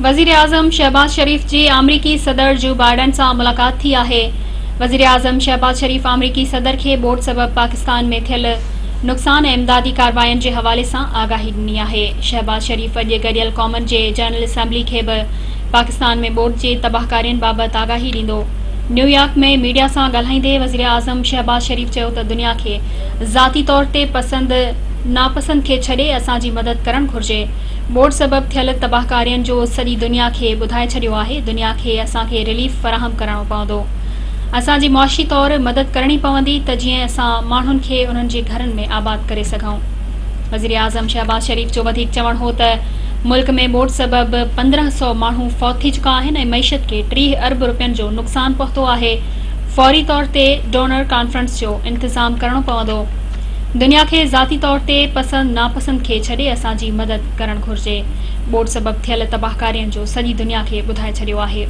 वज़ीर आज़म शहबाज शरीफ़ जी अमरीकी सदर जो बाइडन सां मुलाक़ात थी आहे। वज़ीर आज़म शहबाज शरीफ़ अमरीकी सदर खे बोड सबब पाकिस्तान में थियल नुक़सान ऐं इमदादी कार्रवायुनि जे हवाले सां आगाही ॾिनी आहे। शहबाज शरीफ़ अॼु गॾियल क़ौमनि जे जनरल असेंबली खे बि पाकिस्तान में बोड जे तबाहकारियुनि बाबति आगाही ॾींदो। न्यूयॉर्क में मीडिया सां ॻाल्हाईंदे वज़ीर आज़म शहबाज शरीफ़ चयो त दुनिया खे ज़ाती तौर ते पसंदि नापसंद खे छॾे असांजी मदद करणु घुर्जे। बोड सबब थियल तबाहकारियुनि जो सॼी दुनिया खे ॿुधाए छॾियो आहे। दुनिया खे असांखे रिलीफ फराहम करणो पवंदो। असांजी मुआशी तौर मदद करणी पवंदी त जीअं असां माण्हुनि खे उन्हनि जे घरनि में आबाद करे सघूं। वज़ीर आज़म शहबाज शरीफ़ जो वधीक चवणु हो त मुल्क में बोड सबब 1500 माण्हू फौत थी चुका आहिनि ऐं मईशत खे 30 अरब रुपयनि जो नुक़सान पहुतो आहे। फौरी तौर ते डोनर कॉन्फ्रेंस जो इंतज़ाम करणो पवंदो। दुनिया खे ज़ाती तौर ते पसंद नापसंद खे छॾे असांजी मदद करणु घुर्जे। बोड सबब थियल तबाहकारियुनि जो सॼी दुनिया खे ॿुधाए छॾियो आहे।